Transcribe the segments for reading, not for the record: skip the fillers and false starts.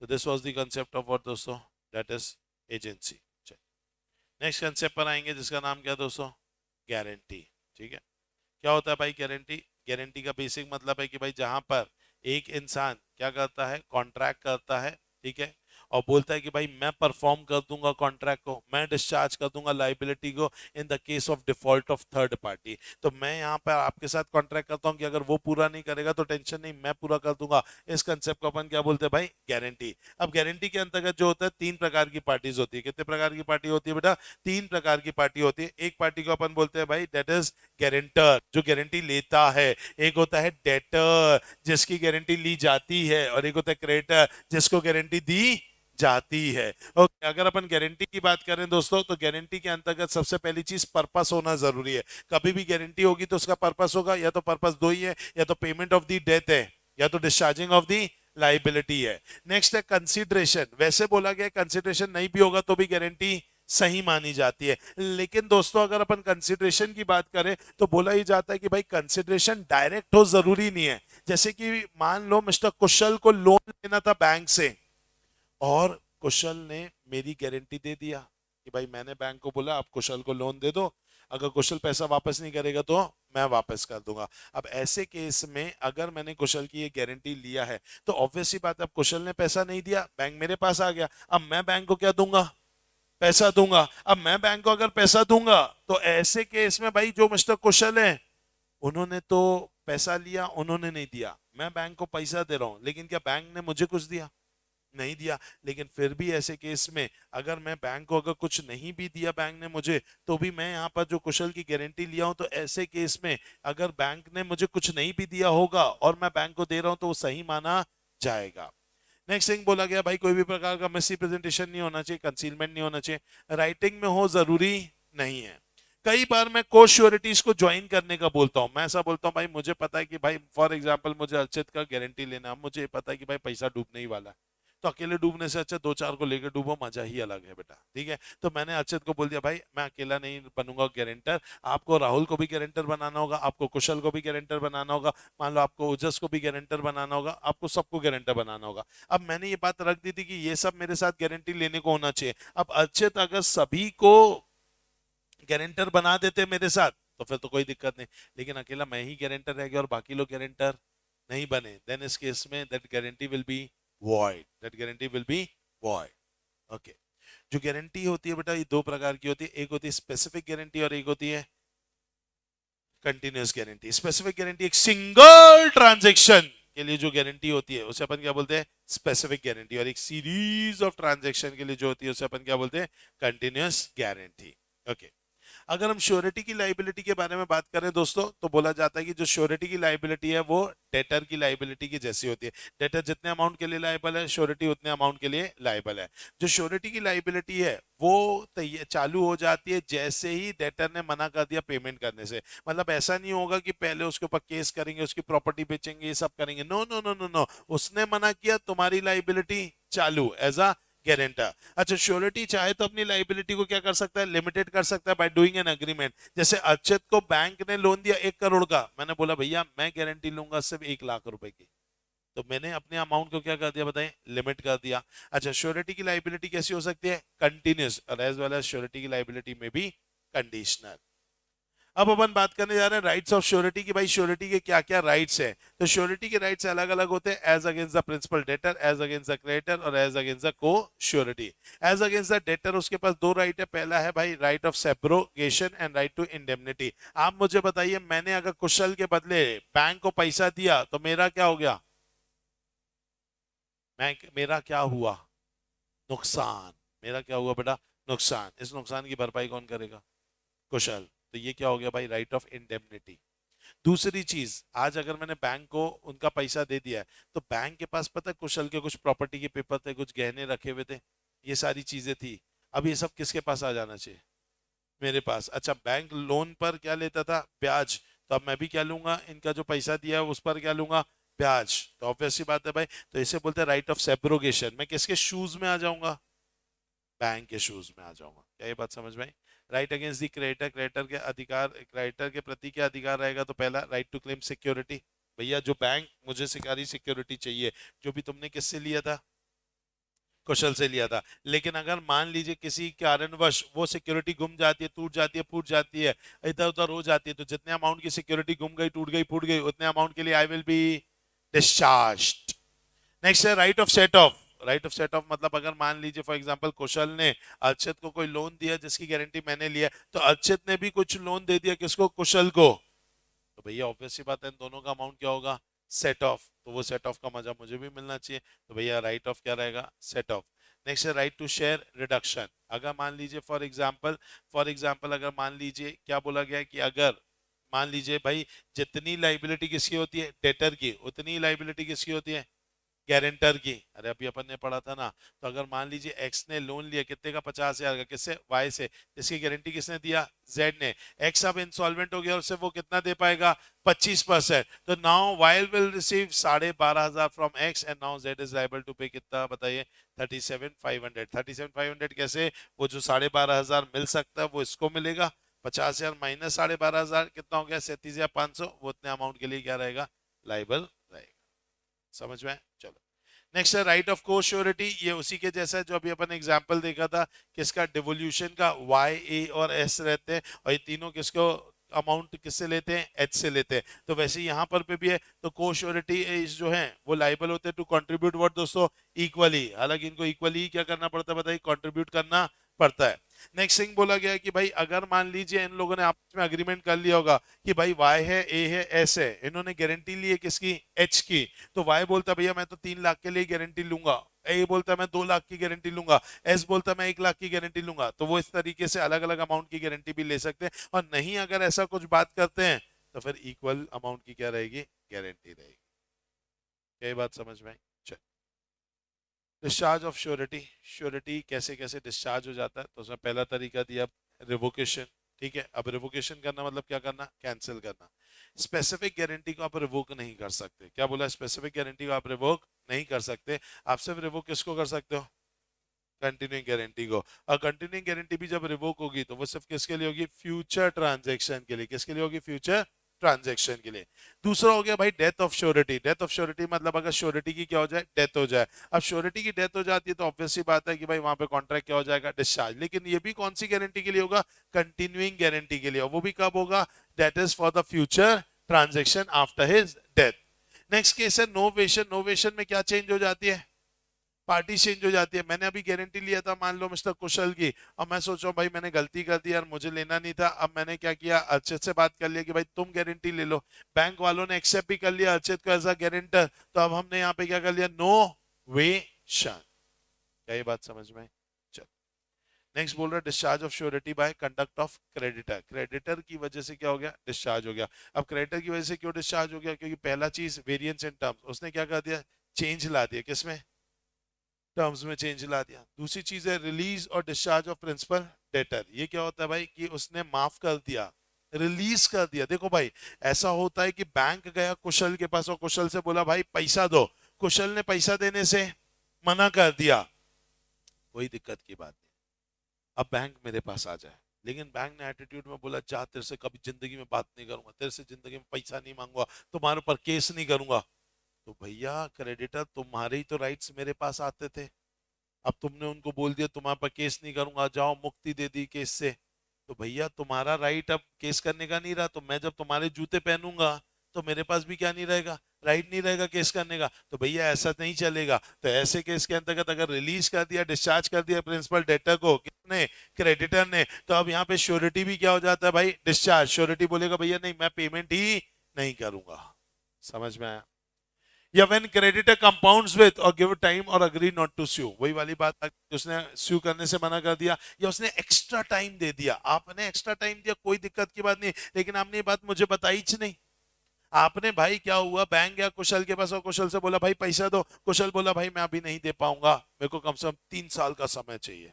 So this was the concept of what दोस्तों, that is agency. Next concept पर आएंगे जिसका नाम क्या है दोस्तों, गारंटी। ठीक है, क्या होता है भाई गारंटी? गारंटी का बेसिक मतलब है कि भाई जहां पर एक इंसान क्या करता है, कॉन्ट्रैक्ट करता है, ठीक है, और बोलता है कि भाई मैं परफॉर्म कर दूंगा कॉन्ट्रैक्ट को, मैं डिस्चार्ज कर दूंगा लाइबिलिटी को in the case of default of third party. तो मैं यहाँ पर आपके साथ कॉन्ट्रैक्ट करता हूँ कि अगर वो पूरा नहीं करेगा तो टेंशन नहीं, मैं पूरा कर दूंगा। इस कंसेप्ट को अपन क्या बोलते हैं भाई, गारंटी। अब गारंटी के अंतर्गत जो होता है, तीन प्रकार की पार्टीज होती है। कितने प्रकार की पार्टी होती है बेटा? तीन प्रकार की पार्टी होती है। एक पार्टी को अपन बोलते हैं भाई दैट इज गारंटर, जो गारंटी लेता है। एक होता है डेटर, जिसकी गारंटी ली जाती है, और एक होता है क्रेडिटर, जिसको गारंटी दी जाती है। ओके, अगर अपन गारंटी की बात करें दोस्तों, तो गारंटी के अंतर्गत सबसे पहली चीज पर्पस होना जरूरी है। कभी भी गारंटी होगी तो उसका पर्पस होगा, या तो पर्पस दो ही है, या तो पेमेंट ऑफ द डेथ है, या तो डिस्चार्जिंग ऑफ द लाइबिलिटी है। नेक्स्ट है कंसिडरेशन। वैसे बोला गया कंसिडरेशन नहीं भी होगा तो भी गारंटी सही मानी जाती है। लेकिन दोस्तों अगर अपन कंसिडरेशन की बात करें तो बोला ही जाता है कि भाई कंसिडरेशन डायरेक्ट हो जरूरी नहीं है। जैसे कि मान लो मिस्टर कुशल को लोन लेना था बैंक से, और कुशल ने मेरी गारंटी दे दिया कि भाई मैंने बैंक को बोला आप कुशल को लोन दे दो, अगर कुशल पैसा वापस नहीं करेगा तो मैं वापस कर दूंगा। अब ऐसे केस में अगर मैंने कुशल की ये गारंटी लिया है तो ऑब्वियस सी बात है, अब कुशल ने पैसा नहीं दिया, बैंक मेरे पास आ गया, अब मैं बैंक को क्या दूंगा, पैसा दूंगा। अब मैं बैंक को अगर पैसा दूंगा तो ऐसे केस में भाई जो मिस्टर कुशल है उन्होंने तो पैसा लिया, उन्होंने नहीं दिया, मैं बैंक को पैसा दे रहा हूं, लेकिन क्या बैंक ने मुझे कुछ दिया? नहीं दिया। लेकिन फिर भी ऐसे केस में अगर मैं बैंक को अगर कुछ नहीं भी दिया बैंक ने मुझे, तो भी मैं यहाँ पर जो कुशल की गारंटी लिया हूं, तो ऐसे केस में अगर बैंक ने मुझे कुछ नहीं भी दिया होगा और मैं बैंक को दे रहा हूं तो वो सही माना जाएगा। नेक्स्ट थिंग बोला गया भाई कोई भी प्रकार का मिस रिप्रेजेंटेशन नहीं होना चाहिए, कंसीलमेंट नहीं होना चाहिए, राइटिंग में हो जरूरी नहीं है। कई बार मैं को श्योरिटीज को ज्वाइन करने का बोलता हूं। मैं ऐसा बोलता हूं भाई मुझे पता है कि भाई फॉर एग्जांपल मुझे अर्चित का गारंटी लेना है, मुझे पता है कि भाई पैसा डूबने ही वाला है, तो अकेले डूबने से अच्छा दो चार को लेकर डूबो, मजा ही अलग है बेटा। ठीक है, तो मैंने अर्चित को बोल दिया भाई मैं अकेला नहीं बनूंगा गारंटर, आपको राहुल को भी गारंटर बनाना होगा, आपको कुशल को भी गारंटर बनाना होगा, मान लो आपको ओजस को भी गारंटर बनाना होगा, आपको सबको गारंटर बनाना होगा। अब मैंने ये बात रख दी थी कि ये सब मेरे साथ गारंटी लेने को होना चाहिए। अब अर्चित अगर सभी को गारंटर बना देते मेरे साथ तो फिर तो कोई दिक्कत नहीं, लेकिन अकेला मैं ही गारंटर रह गया और बाकी लोग गारंटर नहीं बने, देन इस केस में that guarantee will be void, that guarantee will be void. Okay, जो गारंटी होती है बेटा ये दो प्रकार की होती है, एक होती है स्पेसिफिक गारंटी और एक होती है कंटिन्यूअस गारंटी। स्पेसिफिक गारंटी एक सिंगल ट्रांजेक्शन के लिए जो गारंटी होती है उसे अपन क्या बोलते हैं, स्पेसिफिक गारंटी, और एक सीरीज ऑफ ट्रांजेक्शन के लिए जो होती है उसे अपन क्या बोलते हैं, कंटिन्यूअस गारंटी। ओके, अगर हम श्योरिटी की लाइबिलिटी के बारे में बात करें दोस्तों, तो बोला जाता है कि जो श्योरिटी की लाइबिलिटी है वो डेटर की लाइबिलिटी की जैसी होती है। डेटर जितने अमाउंट के लिए लाइबल है, श्योरिटी उतने अमाउंट के लिए लाइबल है। जो श्योरिटी की लाइबिलिटी है वो चालू हो जाती है जैसे ही डेटर ने मना कर दिया पेमेंट करने से। मतलब ऐसा नहीं होगा कि पहले उसके ऊपर केस करेंगे, उसकी प्रॉपर्टी बेचेंगे, ये सब करेंगे, no no no no no, उसने मना किया तुम्हारी लाइबिलिटी चालू एज अ गारंटर। अच्छा, श्योरिटी चाहे तो अपनी लाइबिलिटी को क्या कर सकता है, लिमिटेड कर सकता है बाय डूइंग एन एग्रीमेंट। जैसे अर्चित को बैंक ने लोन दिया 1 करोड़ का, मैंने बोला भैया मैं गारंटी लूंगा सिर्फ 1 लाख रुपए की, तो मैंने अपने अमाउंट को क्या कर दिया बताएं, लिमिट कर दिया। अच्छा, श्योरिटी की लाइबिलिटी कैसी हो सकती है, कंटिन्यूस, और एज वेल एज श्योरिटी की लाइबिलिटी में भी कंडीशनल। अब अपन बात करने जा रहे हैं राइट्स ऑफ श्योरिटी की। भाई श्योरिटी के क्या क्या राइट्स हैं? तो श्योरिटी के राइट्स अलग अलग होते हैं, as against the principal debtor, as against the creditor और as against the co surety. As against the debtor उसके पास दो राइट है, पहला है भाई right of subrogation and right to indemnity. आप मुझे बताइए, मैंने अगर कुशल के बदले बैंक को पैसा दिया तो मेरा क्या हो गया, मैं मेरा क्या हुआ, नुकसान। मेरा क्या हुआ बेटा, नुकसान। इस नुकसान की भरपाई कौन करेगा, कुशल। तो ये क्या हो गया भाई, राइट ऑफ इंडेमनिटी। दूसरी चीज, आज अगर मैंने बैंक को उनका पैसा दे दिया है तो बैंक के पास पता है कुशल के कुछ प्रॉपर्टी के पेपर थे, कुछ गहने रखे हुए थे, ये सारी चीजें थी। अब ये सब किसके पास आ जाना चाहिए, मेरे पास। अच्छा, बैंक लोन पर क्या लेता था, ब्याज, तो अब मैं भी क्या लूंगा, इनका जो पैसा दिया है उस पर क्या लूंगा, ब्याज। तो ऑब्वियस सी बात है भाई, तो इसे बोलते हैं राइट ऑफ सेब्रोगेशन। मैं किसके शूज में आ जाऊंगा, बैंक के शूज में आ जाऊंगा। क्या ये बात समझ में आई? Right against the creditor, creditor के अधिकार, क्रेडिटर के प्रति क्या अधिकार रहेगा, तो पहला राइट टू क्लेम सिक्योरिटी। भैया जो बैंक मुझे सरकारी सिक्योरिटी चाहिए, जो भी तुमने किससे लिया था, कुशल से लिया था। लेकिन अगर मान लीजिए किसी कारणवश वो सिक्योरिटी गुम जाती है, टूट जाती है, फूट जाती है, इधर उधर हो जाती है, तो जितने अमाउंट की सिक्योरिटी गुम गई, टूट गई, फूट गई, उतने अमाउंट के लिए I will be discharged. Next है right of set off. Right of set off मतलब अगर मान लीजिए फॉर एग्जांपल कुशल ने अर्चित को कोई लोन दिया जिसकी गारंटी मैंने लिया, तो अर्चित ने भी कुछ लोन दे दिया किसको, कुशल को, तो भैया ऑब्वियस सी बात है इन दोनों का अमाउंट क्या होगा, सेट ऑफ। तो वो सेट ऑफ का मजा मुझे भी मिलना चाहिए, तो भैया राइट ऑफ क्या रहेगा, सेट ऑफ। नेक्स्ट है राइट टू शेयर रिडक्शन। अगर मान लीजिए फॉर एग्जांपल अगर मान लीजिए क्या बोला गया है कि अगर मान लीजिए भाई जितनी लाइबिलिटी किसकी होती है, डेटर की, उतनी लाइबिलिटी किसकी होती है, गारंटर की। अरे अभी अपन ने पढ़ा था ना। तो अगर मान लीजिए एक्स ने लोन लिया कितने का, 50,000 का, किससे, वाई से, इसकी गारंटी किसने दिया, जेड ने। एक्स अब इंसॉल्वेंट हो गया, उससे वो कितना दे पाएगा, 25%। तो now Y will receive 12,500 from X and now Z is liable to pay कितना बताइए, 37,500। 37,500 कैसे, वो जो 12,500 मिल सकता है वो इसको मिलेगा, 50,000 माइनस 12,500 कितना हो गया, 37,500, वो उतने अमाउंट के लिए क्या रहेगा, लाइबल रहेगा। समझ में आया? चलो नेक्स्ट है राइट ऑफ को श्योरिटी। ये उसी के जैसा है जो अभी अपन एग्जांपल देखा था, किसका, डिवोल्यूशन का, वाई, ए और एस रहते हैं, और ये तीनों किसको अमाउंट किससे लेते हैं, एच से लेते हैं। तो वैसे यहाँ पर भी है, तो को श्योरिटी जो है वो लाइबल होते हैं टू कंट्रीब्यूट व्हाट दोस्तों, इक्वली। हालांकि इनको इक्वली ही क्या करना पड़ता है बताइए, कंट्रीब्यूट करना पड़ता है। नेक्स्ट थिंग बोला गया है कि भाई अगर मान लीजिए इन लोगों ने आपस में अग्रीमेंट कर लिया होगा कि भाई वाई है, ए है, एस है, इन्होंने गारंटी ली है किसकी, एच की, तो वाई बोलता है भैया मैं तो 3 लाख के लिए गारंटी लूंगा, ए बोलता है मैं 2 लाख की गारंटी लूंगा, एस बोलता है मैं 1 लाख की गारंटी लूंगा। तो वो इस तरीके से अलग अलग अमाउंट की गारंटी भी ले सकते हैं, और नहीं अगर ऐसा कुछ बात करते हैं तो फिर इक्वल अमाउंट की क्या रहेगी, गारंटी रहेगी। क्या ये बात समझ में आई? चल डिस्चार्ज ऑफ श्योरिटी। श्योरिटी कैसे कैसे डिस्चार्ज हो जाता है, तो उसमें पहला तरीका दिया रिवोकेशन। ठीक है, अब रिवोकेशन करना मतलब क्या करना, कैंसिल करना। स्पेसिफिक गारंटी को आप रिवोक नहीं कर सकते। क्या बोला, स्पेसिफिक गारंटी को आप रिवोक नहीं कर सकते। आप सिर्फ रिवोक किसको कर सकते हो, कंटिन्यूइंग गारंटी को। और कंटिन्यूइंग गारंटी भी जब रिवोक होगी तो वो सिर्फ किसके लिए होगी, फ्यूचर ट्रांजैक्शन के लिए। किसके लिए होगी, फ्यूचर ट्रांजैक्शन के लिए। दूसरा हो गया भाई death of surety. Death of surety मतलब अगर श्योरिटी की क्या हो जाए, डेथ हो जाए। अब श्योरिटी की डेथ हो जाती है तो ऑब्वियस सी बात है कि भाई वहां पे कॉन्ट्रैक्ट क्या हो जाएगा, डिस्चार्ज। लेकिन ये भी कौन सी गारंटी के लिए होगा, कंटिन्यूइंग गारंटी के लिए। वो भी कब होगा, that is for the future transaction after his death. Next case है नोवेशन। नोवेशन में क्या चेंज हो जाती है, पार्टी चेंज हो जाती है। मैंने अभी गारंटी लिया था मान लो मिस्टर कुशल की, और मैं सोच रहा हूँ भाई मैंने गलती कर दी यार, मुझे लेना नहीं था। अब मैंने क्या किया, अर्चित से बात कर लिया कि भाई तुम गारंटी ले लो। बैंक वालों ने एक्सेप्ट भी कर लिया अर्चित को एज अ गारंटर। तो अब हमने यहाँ पे क्या कर लिया, नो वेशन। क्या ये बात समझ में आई? चल नेक्स्ट बोल रहा है discharge of surety by conduct of creditor. Creditor की वजह से क्या हो गया, डिस्चार्ज हो गया। अब क्रेडिटर की वजह से क्यों डिस्चार्ज हो गया, क्योंकि पहला चीज वेरिएंस इन टर्म्स, उसने क्या कर दिया, चेंज ला दिया, किसमें, टर्म्स में चेंज ला दिया। दूसरी चीज है रिलीज और डिस्चार्ज ऑफ प्रिंसिपल डेटर। ये क्या होता है भाई कि उसने माफ कर दिया, रिलीज कर दिया। देखो भाई ऐसा होता है कि बैंक गया कुशल के पास और कुशल से बोला भाई पैसा दो, कुशल ने पैसा देने से मना कर दिया, कोई दिक्कत की बात नहीं। अब बैंक मेरे पास आ जाए, लेकिन बैंक ने एटीट्यूड में बोला जा तेरे से कभी जिंदगी में बात नहीं करूंगा, तेरे से जिंदगी में पैसा नहीं मांगूंगा, तुम्हारे ऊपर केस नहीं करूंगा। तो भैया क्रेडिटर तुम्हारे ही तो राइट्स मेरे पास आते थे, अब तुमने उनको बोल दिया तुम्हारे पर केस नहीं करूंगा, जाओ मुक्ति दे दी केस से। तो भैया तुम्हारा राइट अब केस करने का नहीं रहा, तो मैं जब तुम्हारे जूते पहनूंगा तो मेरे पास भी क्या नहीं रहेगा, राइट नहीं रहेगा केस करने का। तो भैया ऐसा नहीं चलेगा। तो ऐसे केस के अंतर्गत अगर रिलीज कर दिया, डिस्चार्ज कर दिया प्रिंसिपल डेटर को, किसने, क्रेडिटर ने, तो अब यहाँ पे श्योरिटी भी क्या हो जाता है भाई, डिस्चार्ज। श्योरिटी बोलेगा भैया नहीं मैं पेमेंट ही नहीं करूंगा। समझ में आया? या व्हेन क्रेडिटर कंपाउंड्स विद और गिव टाइम और अग्री नॉट टू स्यू, वही वाली बात, उसने स्यू करने से मना कर दिया या उसने एक्स्ट्रा टाइम दे दिया। आपने एक्स्ट्रा टाइम दिया कोई दिक्कत की बात नहीं, लेकिन आपने ये बात मुझे बताई ही नहीं। आपने भाई क्या हुआ, बैंक गया कुशल के पास और कुशल से बोला भाई पैसा दो, कुशल बोला भाई मैं अभी नहीं दे पाऊंगा, मेरे को कम से कम 3 साल का समय चाहिए।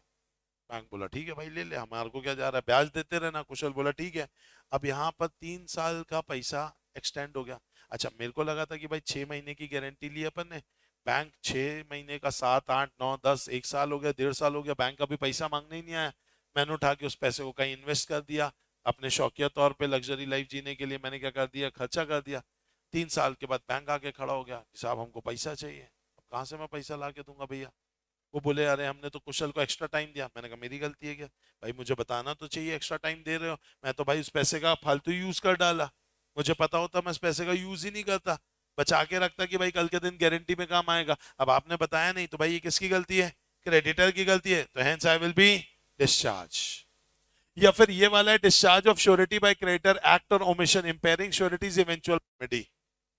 बैंक बोला ठीक है भाई ले ले, हमारे को क्या जा रहा है, ब्याज देते रहना। कुशल बोला ठीक है। अब यहाँ पर 3 साल का पैसा एक्सटेंड हो गया। अच्छा मेरे को लगा था कि भाई 6 महीने की गारंटी ली अपन ने, बैंक 6 महीने का 7 8 9 10 1 साल हो गया, 1.5 साल हो गया, बैंक अभी पैसा मांगने ही नहीं आया। मैंने उठा के उस पैसे को कहीं इन्वेस्ट कर दिया, अपने शौकिया तौर पे लग्जरी लाइफ जीने के लिए मैंने क्या कर दिया, खर्चा कर दिया। 3 साल के बाद बैंक आके खड़ा हो गया कि साहब हमको पैसा चाहिए। अब कहाँ से मैं पैसा ला के दूंगा भैया, वो बोले अरे हमने तो कुशल को एक्स्ट्रा टाइम दिया। मैंने कहा मेरी गलती है क्या भाई, मुझे बताना तो चाहिए एक्स्ट्रा टाइम दे रहे हो। मैं तो भाई उस पैसे का फालतू यूज कर डाला, मुझे पता होता मैं उस पैसे का यूज ही नहीं करता, बचा के रखता कि भाई कल के दिन गारंटी में काम आएगा। अब आपने बताया नहीं तो भाई ये किसकी गलती है, क्रेडिटर की गलती है, तो hence I will be discharge. या फिर ये वाला है discharge of surety by creditor act or omission impairing surety's eventual remedy.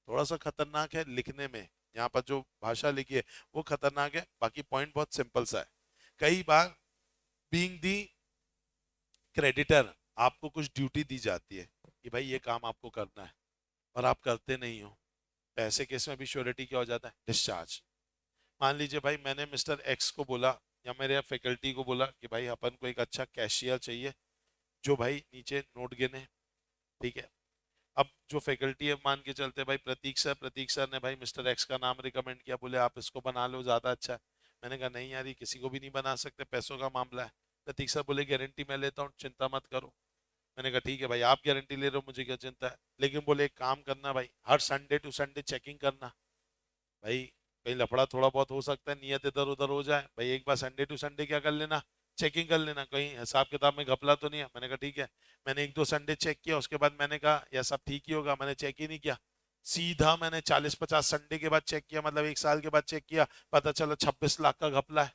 थोड़ा सा खतरनाक है लिखने में, यहाँ पर जो भाषा लिखी है वो खतरनाक है, बाकी पॉइंट बहुत सिंपल सा है। कई बार बीइंग दी क्रेडिटर आपको कुछ ड्यूटी दी जाती है कि भाई ये काम आपको करना है और आप करते नहीं हो, ऐसे केस में भी श्योरिटी क्या हो जाता है, डिस्चार्ज। मान लीजिए भाई मैंने मिस्टर एक्स को बोला या मेरे फैकल्टी को बोला कि भाई अपन को एक अच्छा कैशियर चाहिए जो भाई नीचे नोट गिने, ठीक है। अब जो फैकल्टी है मान के चलते भाई प्रतीक सर ने भाई मिस्टर एक्स का नाम रिकमेंड किया, बोले आप इसको बना लो ज्यादा अच्छा है। मैंने कहा नहीं यार ये किसी को भी नहीं बना सकते, पैसों का मामला है। प्रतीक सर बोले गारंटी मैं लेता हूँ चिंता मत करो। मैंने कहा ठीक है भाई आप गारंटी ले रहे हो मुझे क्या चिंता है, लेकिन बोले एक काम करना भाई हर संडे टू संडे चेकिंग करना। भाई कहीं लफड़ा थोड़ा बहुत हो सकता है, नियत इधर उधर हो जाए, भाई एक बार संडे टू संडे क्या कर लेना, चेकिंग कर लेना, कहीं हिसाब किताब में घपला तो नहीं है। मैंने कहा ठीक है। मैंने एक दो संडे चेक किया, उसके बाद मैंने कहा यह सब ठीक ही होगा, मैंने चेक ही नहीं किया। सीधा मैंने 40-50 संडे के बाद चेक किया, मतलब एक साल के बाद चेक किया, पता चला 26 लाख का घपला है।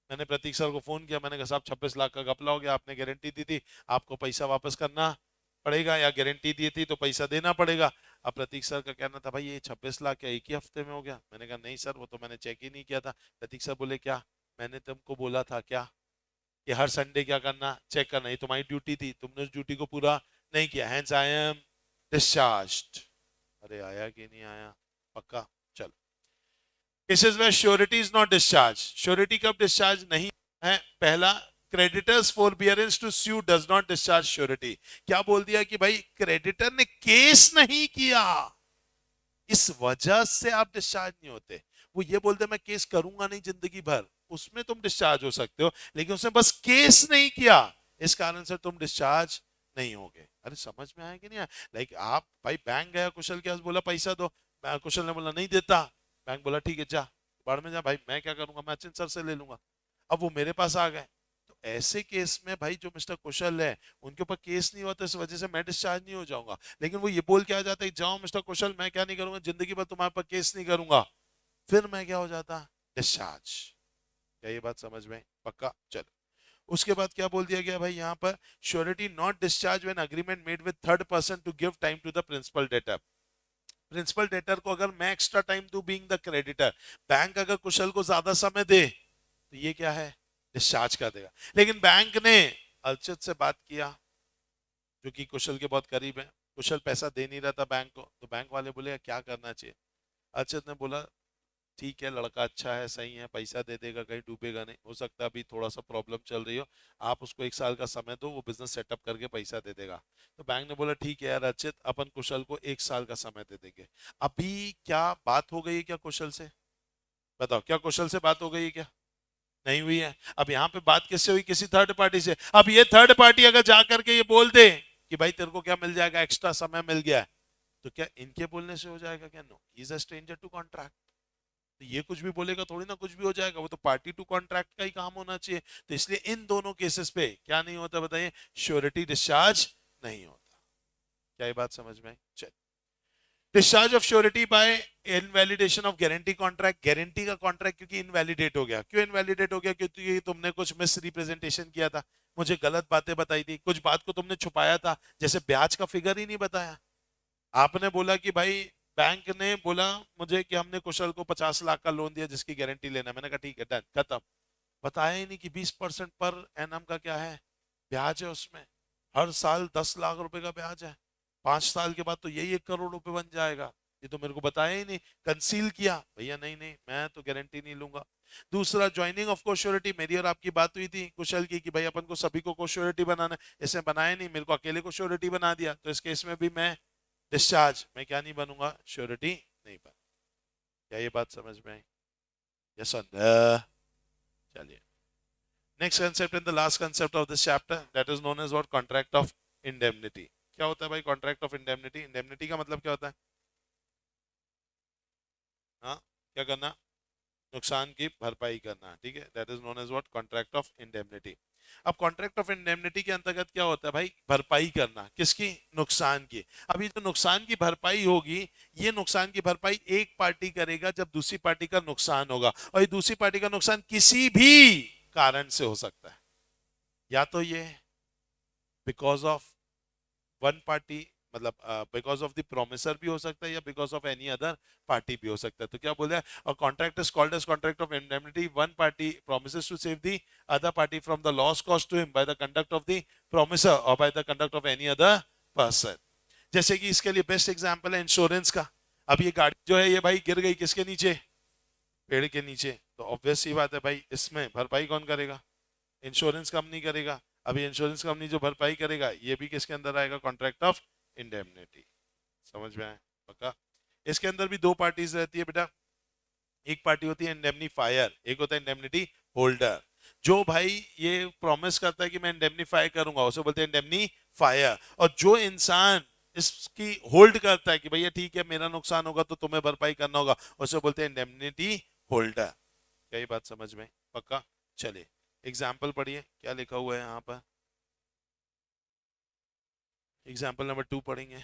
मैंने प्रतीक सर को फोन किया, मैंने कहा साहब 26 लाख का घपला हो गया, आपने गारंटी दी थी, आपको पैसा वापस करना पड़ेगा, या गारंटी दी थी तो पैसा देना पड़ेगा। अब प्रतीक सर का कहना था भाई ये 26 लाख क्या एक ही हफ्ते में हो गया। मैंने कहा नहीं सर वो तो मैंने चेक ही नहीं किया था। प्रतीक सर बोले क्या, मैंने तुमको बोला था क्या कि हर संडे क्या करना, चेक करना, ये तुम्हारी ड्यूटी थी, तुमने उस ड्यूटी को पूरा नहीं किया, हेंस आई एम डिस्चार्ज्ड। अरे आया कि नहीं आया, पक्का। चलो केसेस में surety is not discharge, surety कब डिस्चार्ज नहीं है, पहला creditor's forbearance to sue does not discharge surety. क्या बोल दिया कि भाई क्रेडिटर ने केस नहीं किया इस वजह से आप डिस्चार्ज नहीं होते। वो ये बोलते मैं केस करूंगा नहीं जिंदगी भर, उसमें तुम डिस्चार्ज हो सकते हो, लेकिन उसने बस केस नहीं किया इस कारण से तुम डिस्चार्ज नहीं होगे। अरे समझ में आया कि नहीं आया? लाइक आप भाई बैंक गया, कुशल के पास बोला पैसा दो, कुशल ने बोला नहीं देता, बैंक बोला ठीक है जा बाढ़ में जा, भाई मैं क्या करूंगा, मैं अचिन सर से ले लूंगा। अब वो मेरे पास आ गए, तो ऐसे केस में भाई जो मिस्टर कुशल है उनके ऊपर केस नहीं हुआ तो इस वजह से मैं डिस्चार्ज नहीं हो जाऊंगा। लेकिन वो ये बोल के आ जाता है जाओ मिस्टर कुशल मैं क्या नहीं करूंगा जिंदगी भर तुम्हारे पर केस नहीं करूंगा, फिर मैं क्या हो जाता, डिस्चार्ज। क्या ये बात समझ में पक्का? चलो उसके बाद क्या बोल दिया गया भाई यहाँ पर, surety not discharge when agreement made with third person to give time to the principal debtor. Principal debtor को अगर मैं एक्स्ट्रा टाइम दूं बीइंग द क्रेडिटर, बैंक अगर कुशल को ज्यादा समय दे तो ये क्या है, डिस्चार्ज कर देगा। लेकिन बैंक ने अर्चित से बात किया जो कि कुशल के बहुत करीब है, कुशल पैसा दे नहीं रहा था बैंक को, तो बैंक वाले बोले क्या करना चाहिए। अर्चित ने बोला ठीक है लड़का अच्छा है सही है पैसा दे देगा कहीं डूबेगा नहीं, हो सकता है अभी थोड़ा सा प्रॉब्लम चल रही हो, आप उसको एक साल का समय दो वो बिजनेस सेटअप करके पैसा दे देगा। तो बैंक ने बोला ठीक है यार अर्चित अपन कुशल को एक साल का समय दे देंगे। अभी क्या बात हो गई है क्या कुशल से, बताओ क्या कुशल से बात हो गई है क्या, नहीं हुई है। अब यहाँ पे बात किससे हुई, किसी थर्ड पार्टी से। अब ये थर्ड पार्टी अगर जा करके ये बोल दे कि भाई तेरे को क्या मिल जाएगा, एक्स्ट्रा समय मिल गया है, तो क्या इनके बोलने से हो जाएगा क्या, no he is a stranger to contract. तो ये कुछ भी बोलेगा थोड़ी ना कुछ भी हो जाएगा, वो तो पार्टी टू कॉन्ट्रैक्ट का ही काम होना चाहिए। तो इसलिए इन दोनों केसेस पे क्या नहीं होता बताइए, श्योरिटी डिस्चार्ज नहीं होता। क्या ये बात समझ में आई? चल discharge of surety by invalidation of guarantee contract, guarantee का कॉन्ट्रैक्ट क्योंकि इनवैलिडेट हो गया, क्यों इनवैलिडेट हो गया, क्योंकि तुमने कुछ मिस रिप्रेजेंटेशन किया था, मुझे गलत बातें बताई थी, कुछ बात को तुमने छुपाया था, जैसे ब्याज का फिगर ही नहीं बताया। आपने बोला कि भाई बैंक ने बोला मुझे कि हमने कुशल को 50 लाख का लोन दिया जिसकी गारंटी लेना, मैंने कहा ठीक है डन खत्म, बताया ही नहीं कि 20% पर एनम का क्या है ब्याज है, उसमें हर साल 10 लाख रुपए का ब्याज है, 5 साल के बाद तो यही 1 करोड़ रुपए बन जाएगा, ये तो मेरे को बताया ही नहीं, कंसील किया भैया, नहीं नहीं मैं तो गारंटी नहीं लूंगा। दूसरा ज्वाइनिंग ऑफ कोश्योरिटी, मेरी और आपकी बात हुई थी कुशल की कि भाई अपन को सभी को कोश्योरिटी बनाना है, इसने बनाया नहीं, मेरे को अकेले को श्योरिटी बना दिया, तो इस केस में भी मैं डिस्चार्ज, मैं क्या नहीं बनूंगा, श्योरिटी नहीं बन। क्या ये बात समझ में आई, यस और नो? चलिए next concept in the last concept of this chapter that is known as what, contract of indemnity. क्या होता है भाई कॉन्ट्रैक्ट ऑफ इंडेमनिटी, इंडेमनिटी का मतलब क्या होता है, हाँ क्या करना, नुकसान की भरपाई करना, ठीक है, that is known as what, contract of indemnity. अब कॉन्ट्रैक्ट ऑफ इंडेमनिटी के अंतर्गत क्या होता है भाई, भरपाई करना किसकी, नुकसान की। अब ये जो नुकसान की भरपाई होगी, ये नुकसान की भरपाई एक पार्टी करेगा जब दूसरी पार्टी का नुकसान होगा, और ये दूसरी पार्टी का नुकसान किसी भी कारण से हो सकता है, या तो ये बिकॉज ऑफ वन पार्टी, मतलब बिकॉज ऑफ द प्रोमिसर भी हो सकता है, या because of any other party भी हो सकता है। तो क्या बोल रहा है, और contract is called as contract of indemnity, one party promises to save the other party from the loss caused to him by the conduct of the promisor or by the conduct of any other person. जैसे कि इसके लिए best example है insurance का। अब ये गाड़ी जो है ये भाई गिर गई किसके नीचे, पेड़ के नीचे, तो ऑब्वियस सी बात है भाई, इसमें भरपाई कौन करेगा, इंश्योरेंस कंपनी करेगा। अभी इंश्योरेंस कंपनी जो भरपाई करेगा ये भी किसके अंदर आएगा, कॉन्ट्रैक्ट ऑफ इंडेमनिटी। समझ में आया, पक्का। इसके अंदर भी दो पार्टीज रहती है बेटा, एक पार्टी होती है इंडेमनीफायर, एक होता है इंडेमनिटी होल्डर। जो भाई ये प्रॉमिस करता है कि मैं इंडेमनीफाई करूंगा उसे बोलते हैं इंडेमनीफायर, और जो इंसान इसकी होल्ड करता है कि भैया ठीक है मेरा नुकसान होगा तो तुम्हें भरपाई करना होगा, उसे बोलते हैं इंडेमनिटी होल्डर। क्या ये बात समझ में, पक्का। चलिए एग्जाम्पल पढ़िए, क्या लिखा हुआ है यहाँ पर, एग्जाम्पल नंबर 2 पढ़ेंगे।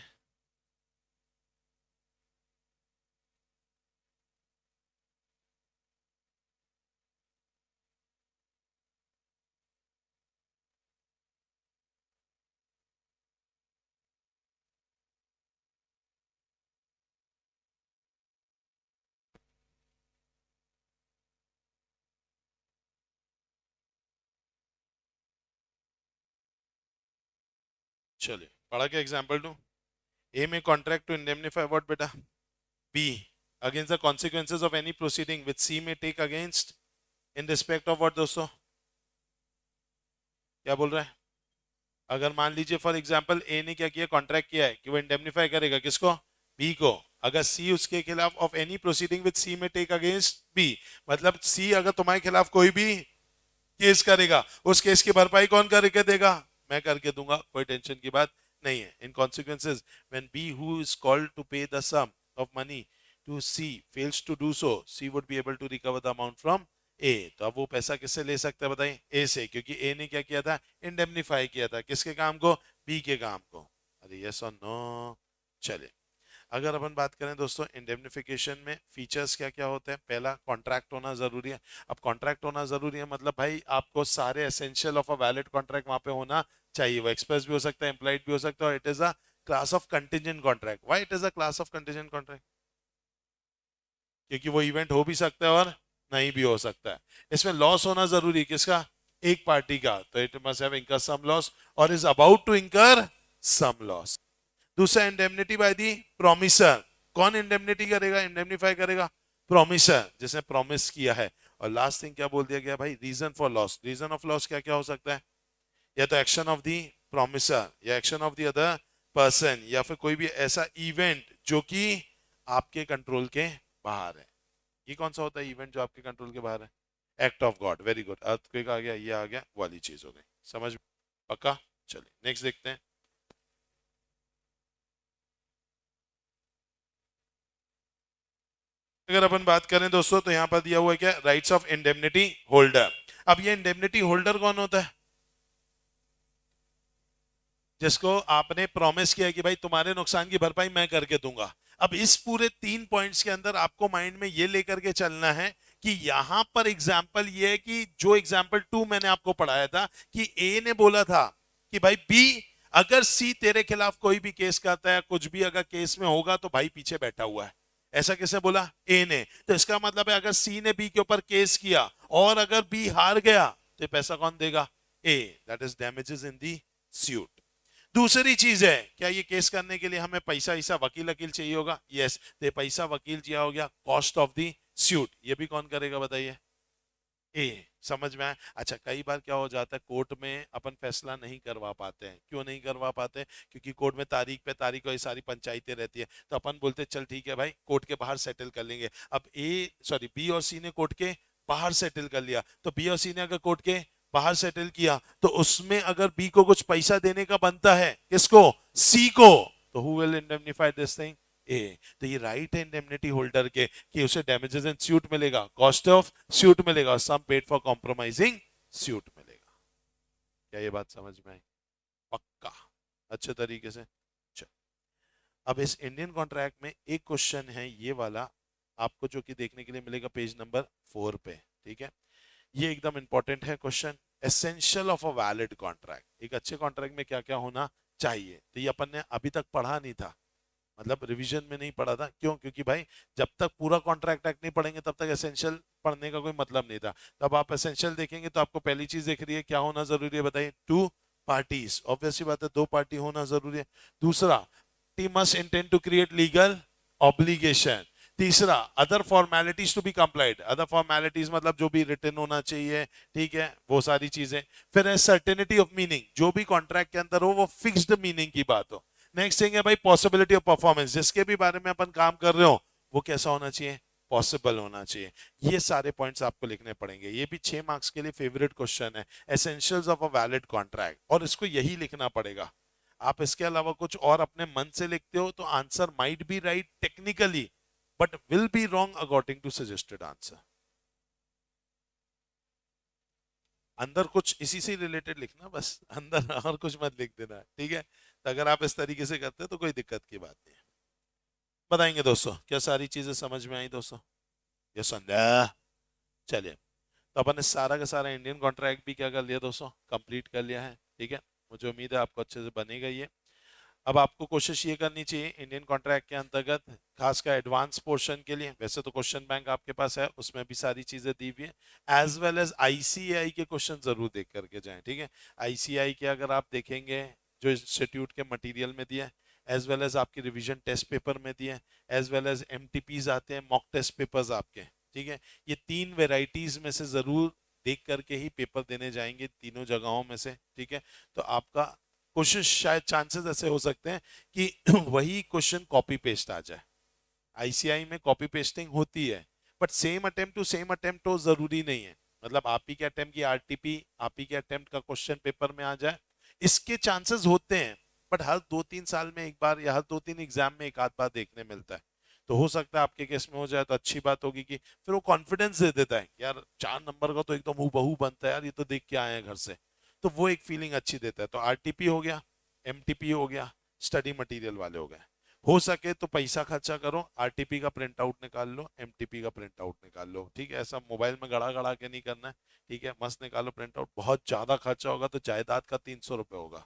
चलिए पढ़ा क्या, एग्जाम्पल 2, ए में कॉन्ट्रैक्ट टू इंडेमनीफाई व्हाट बेटा, B against the consequences of any proceeding which C में take against in respect of what दोस्तों, क्या बोल रहा है। अगर मान लीजिए फॉर एग्जांपल ए ने क्या किया, कॉन्ट्रैक्ट किया है कि वो इंडेमनीफाई करेगा किसको, बी को, अगर सी उसके खिलाफ of any proceeding with C में टेक अगेंस्ट बी, मतलब सी अगर तुम्हारे खिलाफ कोई भी केस करेगा उस केस की भरपाई कौन करके देगा, मैं करके दूंगा, कोई टेंशन की बात नहीं है। In consequences when B who is called to pay the sum of money to C fails to do so, C would be able to recover the amount from A. तो अब वो पैसा किससे ले सकते हैं बताइए, ए से, क्योंकि ए ने क्या किया था, इंडेमनीफाई किया था किसके काम को, बी के काम को। अरे यस और नो। चलिए अगर अपन बात करें दोस्तों इंडेमनिफिकेशन में फीचर्स क्या क्या होते हैं, पहला कॉन्ट्रैक्ट होना जरूरी है। अब कॉन्ट्रैक्ट होना जरूरी है मतलब भाई आपको सारे essential of a valid contract वहां पे होना चाहिए, वो एक्सप्रेस भी हो सकता है, इंप्लाइड भी हो सकता है, और it is a class of contingent contract. Why it is a class of contingent contract, क्योंकि वो इवेंट हो भी सकता है और नहीं भी हो सकता है। इसमें लॉस होना जरूरी है किसका, एक पार्टी का, तो इट मस्ट हैव इंकर सम लॉस और इज अबाउट टू इंकर सम लॉस। दूसरा इंडेमनिटी बाय दी प्रोमिसर, कौन इंडेमनिटी करेगा, इंडेमनीफाई करेगा, प्रोमिसर जिसने प्रॉमिस किया है। और लास्ट थिंग क्या बोल दिया गया भाई, reason for loss, reason of loss क्या क्या हो सकता है, या तो एक्शन ऑफ दी प्रोमिसर, या action of the other person, या फिर कोई भी ऐसा इवेंट जो कि आपके कंट्रोल के बाहर है। ये कौन सा होता है इवेंट जो आपके कंट्रोल के बाहर है, act of God, very good, earthquake आ गया, ये आ गया, वाली चीज हो गई, समझ में, पक्का। चलिए नेक्स्ट देखते हैं। अगर अपन बात करें दोस्तों तो यहां पर दिया हुआ है क्या, राइट्स ऑफ इंडेमनिटी होल्डर। अब ये इंडेमनिटी होल्डर कौन होता है, जिसको आपने प्रॉमिस किया कि भाई तुम्हारे नुकसान की भरपाई मैं करके दूंगा। अब इस पूरे 3 पॉइंट्स के अंदर आपको माइंड में ये लेकर के चलना है कि यहां पर एग्जाम्पल ये है कि जो एग्जाम्पल 2 मैंने आपको पढ़ाया था कि ए ने बोला था कि भाई बी अगर सी तेरे खिलाफ कोई भी केस करता है, कुछ भी अगर केस में होगा तो भाई पीछे बैठा हुआ है, ऐसा किसने बोला, ए ने। तो इसका मतलब है अगर सी ने बी के ऊपर केस किया और अगर बी हार गया तो पैसा कौन देगा, A, that is damages in the suit. दूसरी चीज है, क्या ये केस करने के लिए हमें पैसा ऐसा वकील वकील चाहिए होगा, यस, तो पैसा वकील चाहिए हो गया, कॉस्ट ऑफ दी सूट, ये भी कौन करेगा बताइए, ए। समझ में आया। अच्छा कई बार क्या हो जाता है कोर्ट में अपन फैसला नहीं करवा पाते हैं, क्यों नहीं करवा पाते हैं, क्योंकि कोर्ट में तारीख पे तारीख ये सारी पंचायतें रहती है, तो अपन बोलते हैं, चल ठीक है भाई कोर्ट के बाहर सेटल कर लेंगे। अब बी और सी ने कोर्ट के बाहर सेटल कर लिया, तो बी और सी ने अगर कोर्ट के बाहर सेटल किया तो उसमें अगर बी को कुछ पैसा देने का बनता है किसको, सी को, तो who will indemnify this thing, A. तो ये राइट है इंडेमनिटी होल्डर के कि उसे डैमेजेस एंड सूट मिलेगा, कॉस्ट ऑफ सूट मिलेगा, sum paid for compromising suit मिलेगा। क्या ये बात समझ में आई? पक्का, अच्छे तरीके से। चल, अब इस इंडियन कॉन्ट्रैक्ट में एक क्वेश्चन है ये वाला आपको, जो कि देखने के लिए मिलेगा पेज नंबर 4 पे। ठीक है, ये एकदम इंपॉर्टेंट है question. Essential of a valid contract, एक अच्छे कॉन्ट्रैक्ट में क्या क्या होना चाहिए। तो ये अपन ने अभी तक पढ़ा नहीं था, मतलब रिवीजन में नहीं पढ़ा था। क्यों? क्योंकि भाई जब तक पूरा कॉन्ट्रैक्ट एक्ट नहीं पढ़ेंगे तब तक एसेंशियल पढ़ने का कोई मतलब नहीं था। तब आप एसेंशियल देखेंगे तो आपको पहली चीज दिख रही है, क्या होना जरूरी है बताइए? टू पार्टीज, ऑब्वियसली बात है, दो पार्टी होना जरूरी है। दूसरा, they must intend to create legal obligation. तीसरा, other formalities to be complied, other formalities मतलब जो भी रिटर्न होना चाहिए, ठीक है, वो सारी चीजें। फिर है सर्टेनिटी ऑफ मीनिंग, जो भी कॉन्ट्रैक्ट के अंदर हो वो फिक्स्ड मीनिंग की बात हो। नेक्स्ट थिंग है भाई पॉसिबिलिटी ऑफ परफॉर्मेंस, जिसके भी बारे में अपन काम कर रहे हो वो कैसा होना चाहिए? पॉसिबल होना चाहिए। ये सारे पॉइंट्स आपको लिखने पड़ेंगे। ये भी 6 मार्क्स के लिए फेवरेट क्वेश्चन है, essentials of a valid contract, और इसको यही लिखना पड़ेगा। आप इसके अलावा कुछ और अपने मन से लिखते हो तो answer might be right technically but will be wrong according to suggested answer. अंदर कुछ इसी से रिलेटेड लिखना बस, अंदर और कुछ मत लिख देना, ठीक है? तो अगर आप इस तरीके से करते हैं तो कोई दिक्कत की बात नहीं है। बताएंगे दोस्तों, क्या सारी चीजें समझ में आई दोस्तों? ये संदेह। चलिए, तो अपन ने सारा का सारा इंडियन कॉन्ट्रैक्ट भी क्या कर लिया दोस्तों? कंप्लीट कर लिया है, ठीक है? मुझे उम्मीद है आपको अच्छे से बनेगा ये। अब आपको कोशिश ये करनी चाहिए इंडियन कॉन्ट्रैक्ट के अंतर्गत, खासकर एडवांस पोर्शन के लिए, वैसे तो क्वेश्चन बैंक आपके पास है, उसमें भी सारी चीजें दी हुई है, एज वेल एज आईसीएआई के क्वेश्चन जरूर देख करके जाएं, ठीक है? आईसीएआई के अगर आप देखेंगे जो इंस्टीट्यूट के मटेरियल में दिया है, एज वेल एज आपके रिवीजन टेस्ट पेपर में दिया है, एज वेल एज एमटीपीज आते हैं, मॉक टेस्ट पेपर्स आपके, ठीक है? ये 3 वेराइटीज में से जरूर देख करके ही पेपर देने जाएंगे, तीनों जगहों में से, ठीक है? तो आपका कोशिश, शायद चांसेस ऐसे हो सकते हैं कि वही क्वेश्चन कॉपी पेस्ट आ जाए। आईसीआई में कॉपी पेस्टिंग होती है, but same attempt to same attempt तो जरूरी नहीं है। मतलब आप ही के अटेम्प्ट की आरटीपी, आप ही के अटेम्प्ट का क्वेश्चन पेपर में आ जाए, इसके चांसेस होते हैं, बट हर 2-3 साल में एक बार या हर 2-3 एग्जाम में एक आध बार देखने मिलता है। तो हो सकता है आपके केस में हो जाए, तो अच्छी बात होगी कि फिर वो कॉन्फिडेंस दे देता है, यार 4 नंबर का तो एकदम हूबहू बनता है यार, ये तो देख के आए हैं घर से। तो वो एक फीलिंग अच्छी देता है। तो आरटीपी हो गया, एमटीपी हो गया, स्टडी मटेरियल वाले हो गए। हो सके तो पैसा खर्चा करो, आरटीपी का प्रिंट आउट निकाल लो, एमटीपी का प्रिंट आउट निकाल लो, ठीक है? ऐसा मोबाइल में गड़ा गड़ा के नहीं करना है, ठीक है? मस्त निकालो प्रिंट आउट। बहुत ज्यादा खर्चा होगा तो जायदाद का 300 रुपये होगा,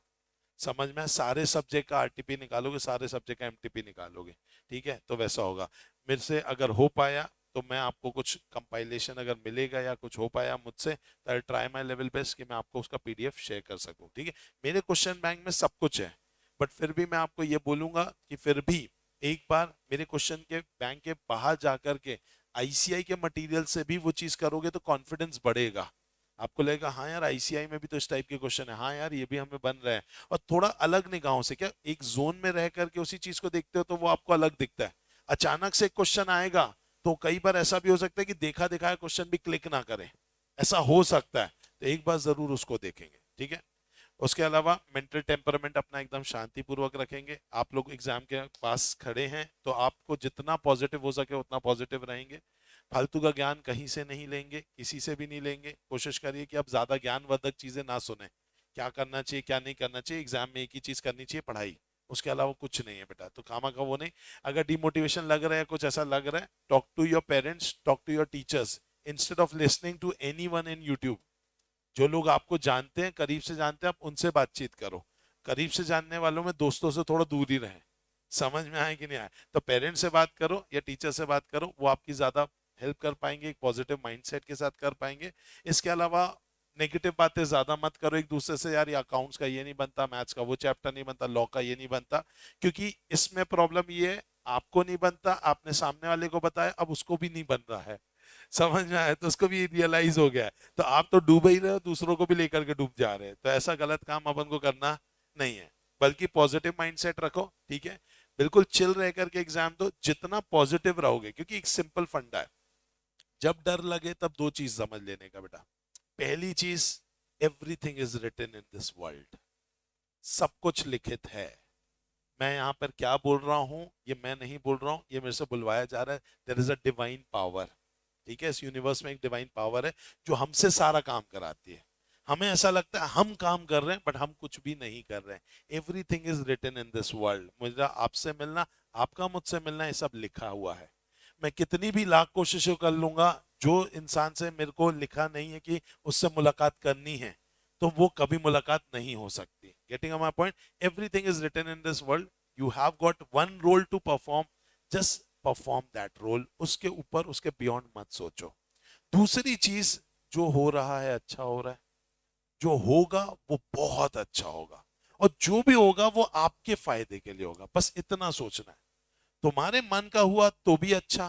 समझ में? सारे सब्जेक्ट का आरटीपी निकालोगे, सारे सब्जेक्ट का एमटीपी निकालोगे, ठीक है? तो वैसा होगा। मेरे से अगर हो पाया तो मैं आपको कुछ कंपाइलेशन अगर मिलेगा या कुछ हो पाया मुझसे, तो आई ट्राई माई लेवल बेस्ट कि मैं आपको उसका पीडीएफ शेयर कर सकूं, ठीक है? मेरे क्वेश्चन बैंक में सब कुछ है, बट फिर भी मैं आपको ये बोलूंगा कि फिर भी एक बार मेरे क्वेश्चन के बैंक के बाहर जाकर के आईसीआई के मटेरियल से भी वो चीज करोगे तो कॉन्फिडेंस बढ़ेगा। आपको लगेगा हाँ यार आईसीआई में भी तो इस टाइप के क्वेश्चन है, हाँ यार ये भी हमें बन रहा है। और थोड़ा अलग निगाहों से, क्या एक जोन में रह करके उसी चीज को देखते हो तो वो आपको अलग दिखता है। अचानक से क्वेश्चन आएगा तो कई बार ऐसा भी हो सकता है कि देखा दिखाया क्वेश्चन भी क्लिक ना करे, ऐसा हो सकता है। तो एक बार जरूर उसको देखेंगे, ठीक है? उसके अलावा मेंटल टेम्परामेंट अपना एकदम शांतिपूर्वक रखेंगे। आप लोग एग्जाम के पास खड़े हैं तो आपको जितना पॉजिटिव हो सके उतना पॉजिटिव रहेंगे। फालतू का ज्ञान कहीं से नहीं लेंगे, किसी से भी नहीं लेंगे। कोशिश करिए कि आप ज्यादा ज्ञानवर्धक चीजें ना सुने, क्या करना चाहिए क्या नहीं करना चाहिए। एग्जाम में एक ही चीज करनी चाहिए, पढ़ाई, उसके अलावा कुछ नहीं है बेटा। तो खामा का वो नहीं। अगर डिमोटिवेशन लग रहा है, कुछ ऐसा लग रहा है, talk to your parents, talk to your teachers instead of listening to anyone in YouTube. जो लोग आपको जानते हैं, करीब से जानते हैं, आप उनसे बातचीत करो। करीब से जानने वालों में दोस्तों से थोड़ा दूर ही रहें। समझ में आए कि नहीं आए? तो पेरेंट्स से बात करो या टीचर से बात करो, वो आपकी ज्यादा हेल्प कर पाएंगे, एक पॉजिटिव माइंडसेट के साथ कर पाएंगे। इसके अलावा नेगेटिव बातें ज्यादा मत करो एक दूसरे से, यार ये अकाउंट्स का ये नहीं बनता, मैथ्स का वो चैप्टर नहीं बनता, लॉ का ये नहीं बनता। क्योंकि इसमें प्रॉब्लम ये है, आपको नहीं बनता, आपने सामने वाले को बताया, अब उसको भी नहीं बन रहा है। समझ में आया? तो उसको भी रियलाइज हो गया है, तो आप तो डूब ही रहे हो, दूसरों को भी लेकर के डूब जा रहे हैं। तो ऐसा गलत काम अपन को करना नहीं है, बल्कि पॉजिटिव माइंडसेट रखो, ठीक है? बिल्कुल चिल रह करके एग्जाम दो, जितना पॉजिटिव रहोगे। क्योंकि एक सिंपल फंडा है, जब डर लगे तब दो चीज समझ लेने का बेटा। पहली चीज, everything is written in this world, सब कुछ लिखित है। मैं यहाँ पर क्या बोल रहा हूँ ये मैं नहीं बोल रहा हूँ, ये मेरे से बुलवाया जा रहा है। There is a divine power, ठीक है, इस यूनिवर्स में एक डिवाइन पावर है जो हमसे सारा काम कराती है। हमें ऐसा लगता है हम काम कर रहे हैं बट हम कुछ भी नहीं कर रहे हैं। Everything is written in this world. मुझे आपसे मिलना, आपका मुझसे मिलना, ये सब लिखा हुआ है। मैं कितनी भी लाख कोशिशें कर लूंगा, जो इंसान से मेरे को लिखा नहीं है कि उससे मुलाकात करनी है, तो वो कभी मुलाकात नहीं हो सकती। Getting my point? Everything is written in this world. You have got one role to perform, just perform that role. उसके ऊपर, उसके बियॉन्ड मत सोचो। दूसरी चीज, जो हो रहा है अच्छा हो रहा है, जो होगा वो बहुत अच्छा होगा, और जो भी होगा वो आपके फायदे के लिए होगा, बस इतना सोचना है। तुम्हारे मन का हुआ तो भी अच्छा,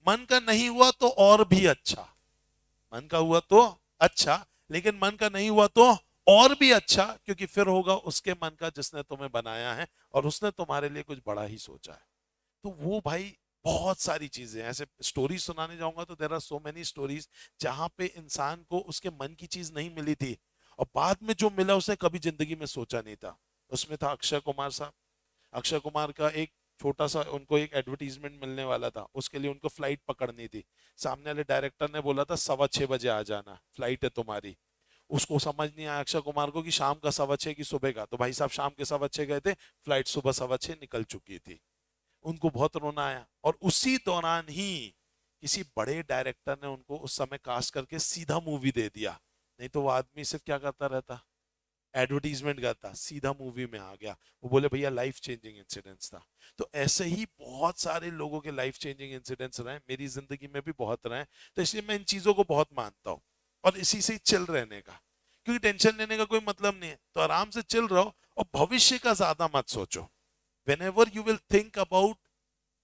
मन का नहीं हुआ तो और भी अच्छा। मन का हुआ तो अच्छा, लेकिन मन का नहीं हुआ तो और भी अच्छा, क्योंकि फिर होगा उसके मन का जिसने तुम्हें बनाया है और उसने तुम्हारे लिए कुछ बड़ा ही सोचा है। तो वो भाई, बहुत सारी चीजें ऐसे स्टोरीज सुनाने जाऊंगा तो there are so many stories जहां पे इंसान को उसके मन की चीज नहीं मिली थी, और बाद में जो मिला उसने कभी जिंदगी में सोचा नहीं था। उसमें था अक्षय कुमार साहब। अक्षय कुमार का एक छोटा सा, उनको एक एडवर्टीजमेंट मिलने वाला था, उसके लिए उनको फ्लाइट पकड़नी थी। सामने वाले डायरेक्टर ने बोला था 6:15 आ जाना, फ्लाइट है तुम्हारी। उसको समझ नहीं आया अक्षय कुमार को कि शाम का 6:15 की सुबह का, तो भाई साहब शाम के 6:15 गए थे, फ्लाइट सुबह 6:15 निकल चुकी थी। उनको बहुत रोना आया, और उसी दौरान ही किसी बड़े डायरेक्टर ने उनको उस समय कास्ट करके सीधा मूवी दे दिया। नहीं तो वो आदमी सिर्फ क्या करता रहता, एडवर्टीजमेंट करता, सीधा मूवी में आ गया। वो बोले भैया लाइफ चेंजिंग इंसिडेंट्स था। तो ऐसे ही बहुत सारे लोगों के लाइफ चेंजिंग इंसिडेंट्स रहे, मेरी जिंदगी में भी बहुत रहे। तो इसलिए मैं इन चीजों को बहुत मानता हूँ, और इसी से चिल रहने का, क्योंकि टेंशन लेने का कोई मतलब नहीं है। तो आराम से चिल रहो, और भविष्य का ज्यादा मत सोचो। whenever you will think about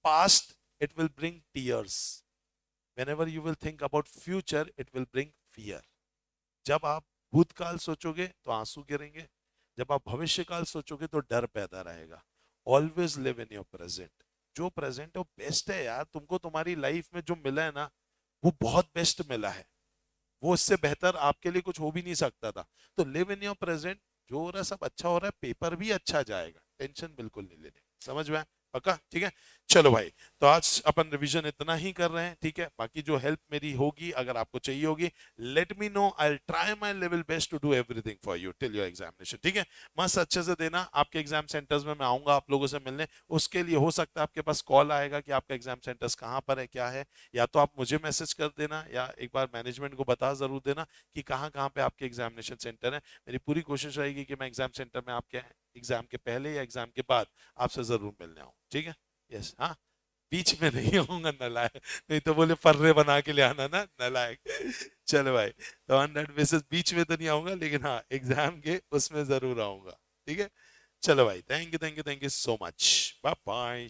past, it will bring tears. Whenever you will think about future, it will bring fear. जब आप भूतकाल सोचोगे तो आंसू गिरेंगे, जब आप भविष्य काल सोचोगे तो डर पैदा रहेगा। Always live in your present. जो प्रेजेंट है वो बेस्ट है यार। तुमको तुम्हारी लाइफ में जो मिला है ना, वो बहुत बेस्ट मिला है। वो इससे बेहतर आपके लिए कुछ हो भी नहीं सकता था। तो लिव इन योर प्रेजेंट। जो हो रहा है सब अच्छा हो रहा है, पेपर भी अच्छा जाएगा, टेंशन बिल्कुल नहीं लेने। समझ में आया? पक्का? ठीक है, चलो भाई। तो आज अपन रिवीजन इतना ही कर रहे हैं, ठीक है। बाकी जो हेल्प मेरी होगी, अगर आपको चाहिए होगी, let me know, I try my level best to do everything for you till your examination, ठीक है। मस्त अच्छे से देना। आपके एग्जाम सेंटर्स में मैं आऊंगा आप लोगों से मिलने। उसके लिए हो सकता है आपके पास कॉल आएगा कि आपका एग्जाम सेंटर्स कहाँ पर है, क्या है। या तो आप मुझे मैसेज कर देना, या एक बार मैनेजमेंट को बता जरूर देना कि कहाँ कहाँ पे आपके एग्जामिनेशन सेंटर है। मेरी पूरी कोशिश रहेगी कि मैं एग्जाम सेंटर में आपके एग्जाम के पहले या एग्जाम के बाद आपसे जरूर मिलने आऊँ, ठीक है। यस, हाँ, बीच में नहीं आऊंगा नालायक, नहीं तो बोले फर्रे बना के ले आना ना नालायक। चलो भाई, तो ऑन दैट बेसिस बीच में तो नहीं आऊंगा, लेकिन हाँ एग्जाम के उसमें जरूर आऊंगा, ठीक है। चलो भाई, thank you thank you thank you so much, bye bye.